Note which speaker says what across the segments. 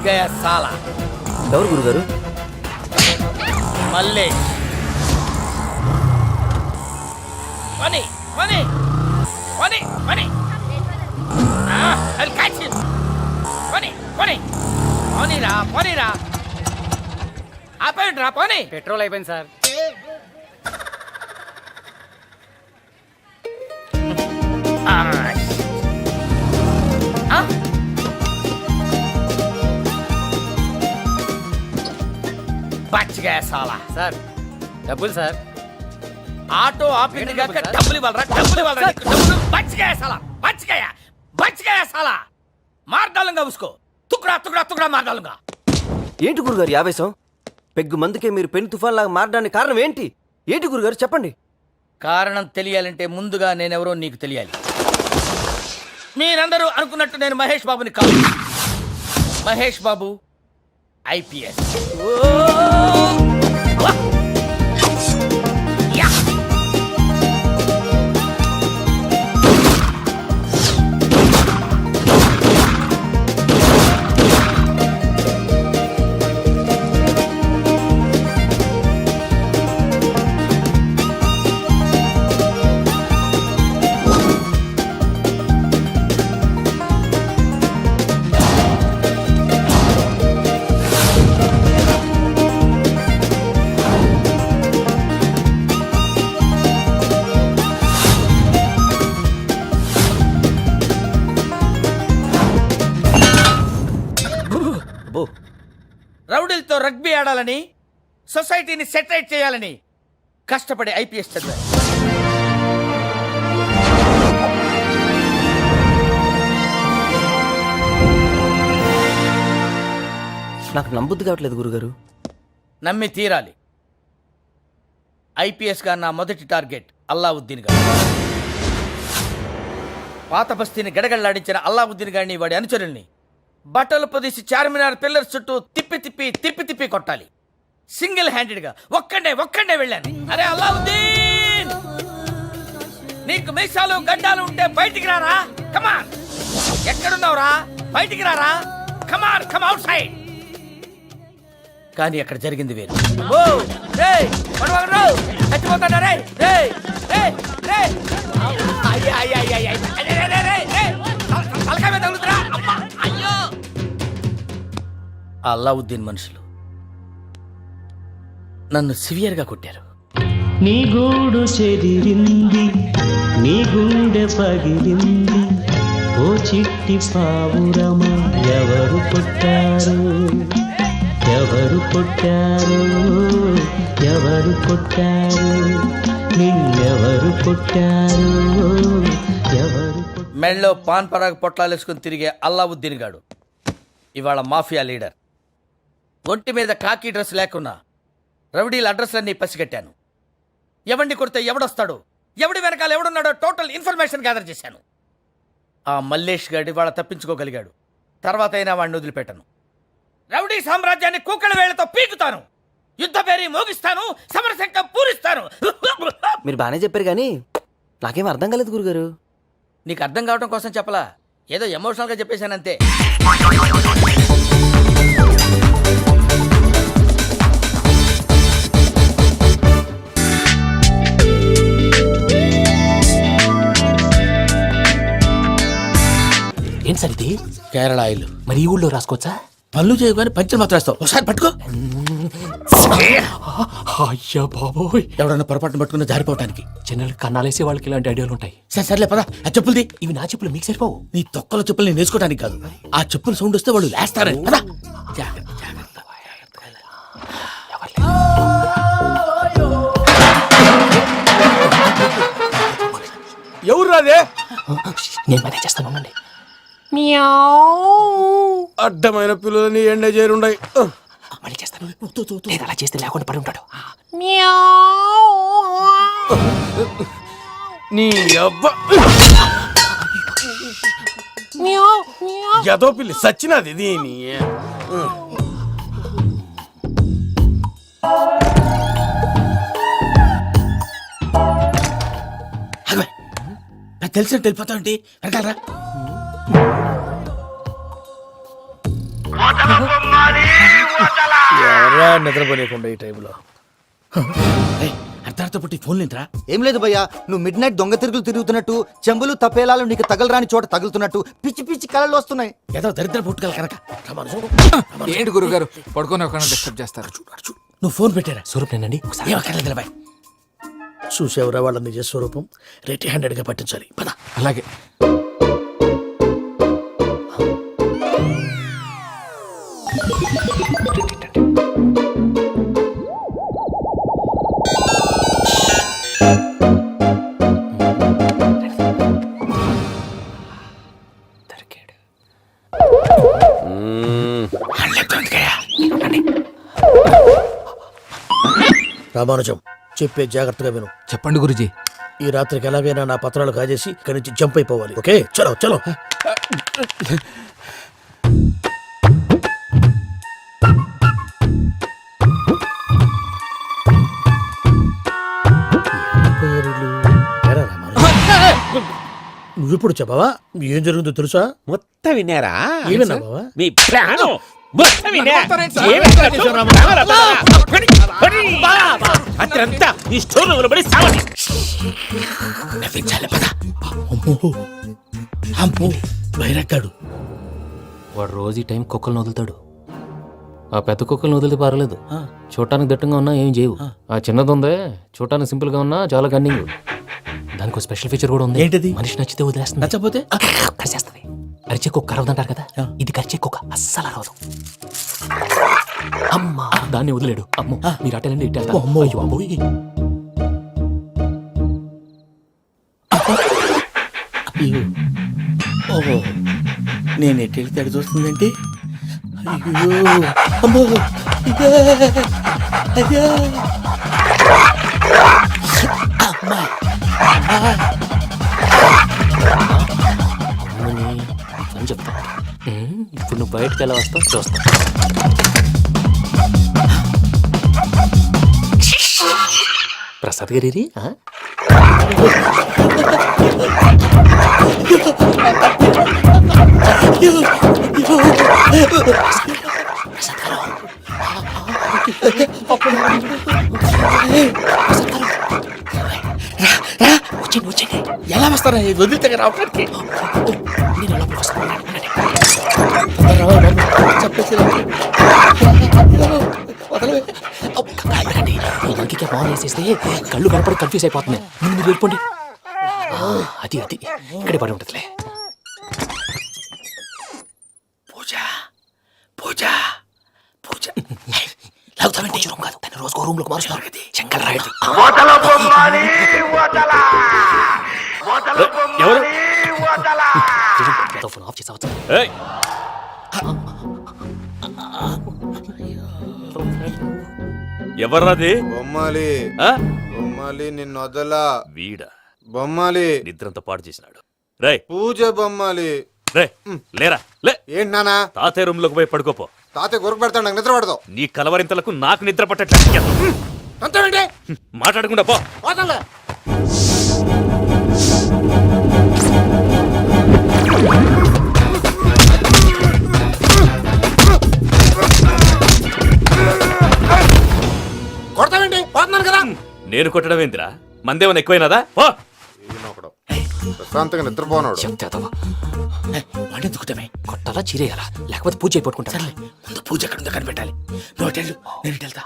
Speaker 1: గయా సాలా.
Speaker 2: ఎవరు గురుగారు?
Speaker 1: మల్లేష్. పని పని పని పని పని పని పోనీరా పోనీరా. ఆపేయండి రా పోనీ.
Speaker 3: పెట్రోల్ అయిపోయింది సార్.
Speaker 1: బచ్చగా సాలా.
Speaker 3: సార్ డబ్బులు సార్.
Speaker 1: ఆటో ఆపింది కాక డబ్బులు ఇవ్వాలరా, డబ్బులు ఇవ్వాలరా నీకు, డబ్బులు. బచ్చగా సాలా, బచ్చగా సాలా. మార్దాలుగా ఉసుకో, తుక్రా తుక్రా తుక్రా మార్దాలుగా.
Speaker 2: ఏంటి గురుగారు ఆవేశం? పెగ్గు మందుకే మీరు పెను తుఫాన్ లాగా మారడానికి కారణం ఏంటి? ఏంటి గురుగారు చెప్పండి.
Speaker 1: కారణం తెలియాలంటే ముందుగా నేనెవరో నీకు తెలియాలి. మీరందరూ అనుకున్నట్టు నేను మహేష్ బాబుని కాదు. మహేష్ బాబు ఐపీఎస్. రౌడీలతో రగ్బీ ఆడాలని, సొసైటీని సెటరేట్ చేయాలని కష్టపడి ఐపీఎస్ చదివారు.
Speaker 2: నాకు నమ్మబుద్ధి కావట్లేదు గురుగారు.
Speaker 1: నమ్మి తీరాలి. ఐపీఎస్ గా నా మొదటి టార్గెట్ అల్లావుద్దీన్ గారు. పాత బస్తీని గడగడలాడించిన అల్లావుద్దీన్ గారిని, వాడి అనుచరుల్ని బట్టలు పొదిసి చార్మినార్ పిల్లర్స్ చుట్టూ తిప్పి తిప్పి తిప్పి తిప్పి కొట్టాలి. సింగిల్ హ్యాండెడ్ గా ఒక్కడే వెళ్ళాను. అరే అల్లావుద్దీన్, నీకు మీసాలు గడ్డాలు ఉంటే బయటికి రారా, కమాన్. ఎక్కడున్నావురా, బయటికి రారా, కమాన్, కమ్ అవుట్ సైడ్. కానీ అక్కడ జరిగింది వేరు. చచ్చిపోతాడా? అల్లావుద్దీన్ మనుషులు నన్ను సివియర్ గా కొట్టారు.
Speaker 4: నీ గూడు చెదిరింది, నీ గుండె పగిలింది, ఓ చిట్టి పావురమా ఎవరు కొట్టారు, ఎవరు కొట్టారు, ఎవరు కొట్టారు, నిన్నెవరు కొట్టారు, ఎవరు.
Speaker 1: మెళ్ళో పాన్ పరాగ్ పొట్లాలేసుకుని తిరిగే అల్లావుద్దీన్ గాడు ఇవాళ మాఫియా లీడర్. ఒంటి మీద కాకి డ్రెస్ లేకున్నా రౌడీల అడ్రస్లన్నీ పసిగట్టాను. ఎవడిని కొడితే ఎవడొస్తాడో, ఎవడి వెనకాల ఎవడున్నాడో టోటల్ ఇన్ఫర్మేషన్ గ్యాదర్ చేశాను. ఆ మల్లేష్ గాడి వాళ్ళ తప్పించుకోగలిగాడు. తర్వాత అయినా వాడిని వదిలిపెట్టను. రౌడీ సామ్రాజ్యాన్ని కుక్కల వేళ్లతో పీకుతాను. యుద్ధ పేరి మోగిస్తాను, సమరశంఖం పూరిస్తాను.
Speaker 2: మీరు బాగానే చెప్పారు కానీ నాకేం అర్థం కాలేదు గురుగారు.
Speaker 1: నీకు అర్థం కావడం కోసం చెప్పలా, ఏదో ఎమోషనల్ గా చెప్పేశానంతే.
Speaker 3: ఏం సార్ ఇది?
Speaker 1: కేరళ ఆయిల్.
Speaker 3: మరి ఈ ఊళ్ళో రాసుకోవచ్చా?
Speaker 1: పనులు చేయగానే పంచలు మాత్రం వేస్తావు. ఒకసారి పట్టుకో.
Speaker 3: అయ్యా బాబోయ్,
Speaker 1: ఎవడన్నా పొరపాటున పట్టుకున్న జారిపోవటానికి.
Speaker 3: జనరల్ కన్నాలేసే వాళ్ళకి ఇలాంటి ఐడియాలు ఉంటాయి.
Speaker 1: సర్లే పదా, ఆ చెప్పులది.
Speaker 3: ఇవి నా చెప్పులు, మీకు సరిపోవు.
Speaker 1: నీ తొక్కల చెప్పులు నేను వేసుకోవడానికి కాదు, ఆ చెప్పులు సౌండ్ వస్తే వాళ్ళు లేస్తారని. పదా.
Speaker 5: ఎవరు రాదే?
Speaker 3: నేను పనే చేస్తాను.
Speaker 5: అడ్డమైన పిల్లలని ఎండ చేరుండయి.
Speaker 3: మళ్ళీ చేస్తాను. లేదు, అలా చేస్తే లేకుండా పడి ఉంటాడు.
Speaker 5: నీ అబ్బ ఎదో పిల్లి సచ్చినది దీని.
Speaker 1: నాకు తెలిసినట్టు వెళ్ళిపోతావుంటి వెనకాలరా. ఎవరా నిద్రపోలేకుండా ఈ టైంలో అర్ధార్థ పుట్టి ఫోన్ లేంట్రా.
Speaker 6: ఏం లేదు భయ్యా, నువ్వు మిడ్ నైట్ దొంగ తిరుగులు తిరుగుతున్నట్టు, చెంబులు తపేలాలు నీకు తగలరాని చోట తగులుతున్నట్టు పిచ్చి పిచ్చి కళలు వస్తున్నాయి.
Speaker 1: ఏదో దరిద్ర పుట్టుకల కనుక
Speaker 7: ఏంటి గురుగారు పడుకొని ఒక డిస్టర్బ్ చేస్తారు?
Speaker 1: నువ్వు ఫోన్ పెట్టారా?
Speaker 3: స్వరూప్ నేనండి ఒకసారి
Speaker 1: ఏమక్కర్లేదు బాయ్. చూసేవరా వాళ్ళ నిజ స్వరూపం రెట్టి హ్యాండెడ్ గా పట్టించాలి పద.
Speaker 7: అలాగే.
Speaker 3: దొరికాడు.
Speaker 1: రామానుజం చెప్పే జాగ్రత్తగా విను.
Speaker 7: చెప్పండి గురుజీ.
Speaker 1: ఈ రాత్రికి ఎలాగైనా నా పత్రాలు కాజేసి ఇక్కడి నుంచి జంప్ అయిపోవాలి. ఓకే చలో చలో. నువ్విప్పుడు చెప్పవా ఏం జరుగుతుందో తెలుసా?
Speaker 8: మొత్తం విన్నారా?
Speaker 1: ఏమన్నా బావా?
Speaker 8: మీ ప్లాన్ మొత్తం విన్నా? అతనంతా ఈ స్టోర్ రూమ్ లో పడి సావండి.
Speaker 1: నవ్వించాలి పద. అమ్మో అమ్మో బైరక్కాడు.
Speaker 3: వాడు రోజు ఈ టైం కుక్కలను వదులుతాడు. ఆ పెద్ద కుక్కలను వదిలితే పర్లేదు, చూడటానికి దట్టంగా ఉన్నా ఏం చేయవు. ఆ చిన్నది ఉందే చూడటానికి సింపుల్ గా ఉన్నా చాలా కన్నింగ్. దానికి ఒక స్పెషల్ ఫీచర్ కూడా ఉంది.
Speaker 1: ఏంటిది?
Speaker 3: మనిషి నచ్చితే వదిలేస్తుంది,
Speaker 1: నచ్చపోతే
Speaker 3: కరిచేస్తుంది. అరిచే కుక్క అరవదంటారు కదా, ఇది కరిచే కుక్క అస్సలు అరవదు. అమ్మా దాన్ని వదిలేడు. అమ్మో మీరు అటెండి ఇటు వెళ్తారు.
Speaker 1: అమ్మో.
Speaker 3: అయ్యో అబ్బోయ్.
Speaker 1: ఓహో నేను ఎటు వెళ్తే అటు చూస్తుందంటే అయ్యో అమ్మో ఇదే అయ్యో అమ్మా
Speaker 3: అమ్మని అని చెప్తా. ఇప్పుడు నువ్వు బయటకు ఎలా వస్తావు చూస్తా. ప్రసాద్ గారి వచ్చండి వచ్చండి.
Speaker 1: ఎలా వస్తారా వదిలితే రావడానికి?
Speaker 3: నేను లోపలికి వస్తాను.
Speaker 1: చెప్పేసి
Speaker 3: వెళ్ళకండి. ఈ లంకికి బాగా వేసేస్తే కళ్ళు కనపడి కన్ఫ్యూజ్ అయిపోతున్నాయి. ముందు మీరు వెళ్ళిపోండి. అది అది ఇక్కడే పడి ఉంటుందిలే.
Speaker 1: పూజ పూజ పూజ
Speaker 3: లాగుతామంటే రూమ్ కాదు, తను రోజుకో రూమ్ లోకి మారుస్తున్నారు కదా. చెంకల్ రాయడు.
Speaker 8: ఎవరు?
Speaker 3: ఫోన్ ఆఫ్ చేసావచ్చు.
Speaker 8: ఏయ్! ఎవర్రాది?
Speaker 9: బొమ్మాలి
Speaker 8: ఆ?
Speaker 9: బొమ్మాలి నిన్ను వదలా.
Speaker 8: వీడా
Speaker 9: బొమ్మాలి
Speaker 8: నిద్రంతా పాడు చేసినాడు. రే
Speaker 9: పూజ బొమ్మాలి.
Speaker 8: రే లేరా లే.
Speaker 9: ఏంటి నానా?
Speaker 8: తాతయ్య రూమ్ లోకి పోయి పడుకోపో.
Speaker 9: తాతయ్య గురకు పెడతాడు, నాకు నిద్ర పడతావు.
Speaker 8: నీ కలవరింతలకు నాకు నిద్ర పట్టట్లేదు.
Speaker 9: అంతేంటి
Speaker 8: మాట్లాడకుండా పో.
Speaker 9: పోతాలే. కొడతావేంటి? పోతున్నాను కదా.
Speaker 8: నేను కొట్టడం ఏందిరా? మందేమన్నా ఎక్కువైనదా? పో.
Speaker 9: ప్రశాంతంగా నిద్రపోనాడు.
Speaker 3: చెప్తావా
Speaker 1: వండెందుకుంటామే?
Speaker 3: కొట్టాలా చీరేయాలా లేకపోతే పూజ అయిపోట్టుకుంటా.
Speaker 1: సర్లే ముందు పూజ ఎక్కడ ఉందో కనిపెట్టాలి. నువ్వు వెళ్ళు నేను ఇటు వెళ్తా.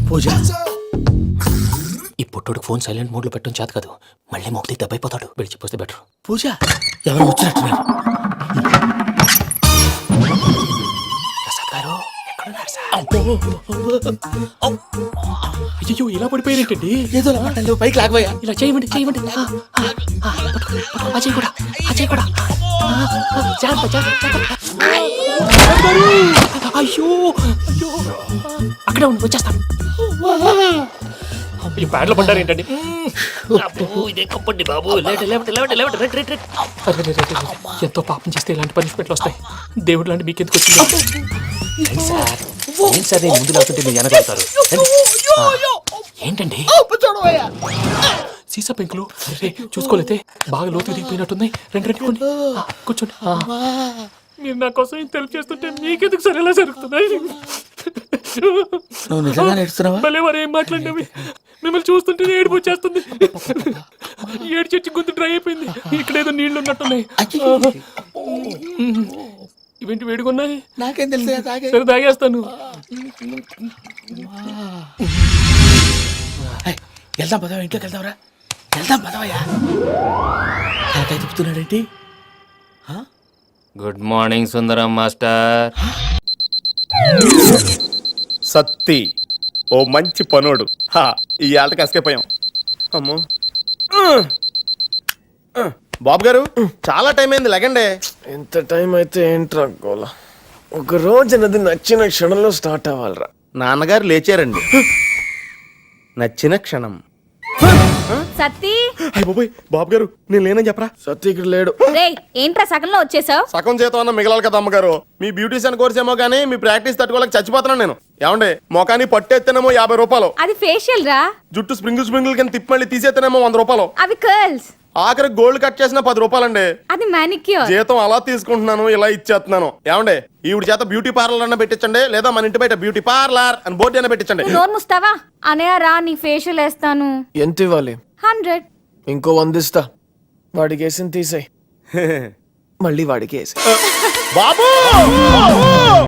Speaker 1: పూజ
Speaker 3: ఈ పుట్టోడు ఫోన్ సైలెంట్ మోడ్ లో పెట్టడం చేత కాదు. మళ్ళీ మొక్కి దెబ్బైపోతాడు. విడిచిపోతే బెటర్.
Speaker 1: పూజ ఎవరు వచ్చినట్టున్నారు?
Speaker 3: ప్రసాద్ గారు ఎక్కడున్నారు సార్?
Speaker 1: అయ్యో ఇలా పడిపోయినట్టండి. ఏదో మాటలు పైకి లాగబోయా.
Speaker 3: ఇలా చేయమండి చేయమండి. అజయ్ కూడా అజయ్ కూడా. జాగ్రత్త జాగ్రత్త జాగ్రత్త. అయ్యో అయ్యో అక్కడే ఉండి వచ్చేస్తాను. ఈ ప్యాడ్లో పడ్డారు ఏంటండి? ఇదే కప్పండి బాబు. ఎంతో పాపం చేస్తే ఇలాంటి పనిష్మెంట్లు వస్తాయి. దేవుడు లాంటి మీకు ఎందుకు వచ్చింది? ఏం సార్ నేను ముందు లేకుంటే మీరు వెనకాడతారు. ఏంటండి సీసా పెంకులు రే చూసుకోలేతే బాగా లోతు దిగిపోయినట్టున్నాయి. రండి రండి కొన్ని కూర్చోండి. మీరు నా కోసం ఇంత హెల్ప్ చేస్తుంటే మీకెందుకు సరే ఎలా జరుగుతున్నాయి?
Speaker 1: నువ్వు నిజంగా నేర్చుతున్నావా?
Speaker 3: భలే వారు ఏం మాట్లాడినవి. మిమ్మల్ని చూస్తుంటే ఏడుపు వచ్చేస్తుంది. ఏడు చెట్టు గొంతు డ్రై అయిపోయింది. ఇక్కడ ఏదో నీళ్లు ఉన్నట్టున్నాయి. ఇవేంటి వేడుకున్నాయి?
Speaker 1: నాకేం తెలుసు తాగే.
Speaker 3: సరే తాగేస్తాను.
Speaker 1: వెళ్దాం పదవా, ఇంట్లోకి వెళ్దాంరా. వెళ్దాం పదవయ్యా. తలకాయ తిప్పుతున్నాడేంటి?
Speaker 3: గుడ్ మార్నింగ్ సుందరం మాస్టర్.
Speaker 5: సత్తి ఓ మంచి పనోడు. ఈ ఆటకి ఎస్కేపోయాం. అమ్మో బాబు గారు చాలా టైం అయింది, లెగండి.
Speaker 10: ఎంత టైం అయితే ఏంట్రా గోల? ఒక రోజు నది నచ్చిన క్షణంలో స్టార్ట్ అవ్వాలరా.
Speaker 5: నాన్నగారు లేచారండి. నచ్చిన క్షణం.
Speaker 11: సత్తి
Speaker 5: అయిపోయి బాబు గారు నేను లేనని చెప్పరా.
Speaker 10: సత్య ఇక్కడ లేడు.
Speaker 11: రేయ్ ఏంట్రా సగంలో వచ్చేసావు?
Speaker 5: సగం చేతం అన్న మిగలాలి కదా అమ్మగారు. మీ బ్యూటీషియన్ కోర్స్ ఏమో కానీ మీ ప్రాక్టీస్ తట్టుకోలేక చచ్చిపోతున్నాను నేను. ఏమండే మొఖాన్ని పట్టేస్తేనేమో 50 రూపాయలు,
Speaker 11: అది ఫేషియల్ రా.
Speaker 5: జుట్టు స్ప్రింగుల్ కింద తిప్పి మళ్ళీ తీసేస్తేనేమో 100 రూపాయలు,
Speaker 11: అవి కర్ల్స్.
Speaker 5: ఆఖరి గోల్డ్ కట్ చేసిన 10 రూపాయలండి.
Speaker 11: అది మానిక్యూర్.
Speaker 5: జీతం అలా తీసుకుంటున్నాను, ఇలా ఇచ్చేస్తున్నాను. ఏమండే ఈవిడ చేత బ్యూటీ పార్లర్ అన్న పెట్టించండి, లేదా మన ఇంటి బయట బ్యూటీ పార్లర్ అని బోర్డు అయినా పెట్టించండి.
Speaker 11: నువ్వు నోరు ముస్తావా? అనయ్య రా నీ ఫేషియల్ వేస్తాను.
Speaker 10: ఎంత ఇవ్వాలి?
Speaker 11: 100.
Speaker 10: ఇంకో 100 ఇస్తా. వాడికి వేసింది తీసేయ్, మళ్ళీ వాడికి వేసి.
Speaker 5: బాబు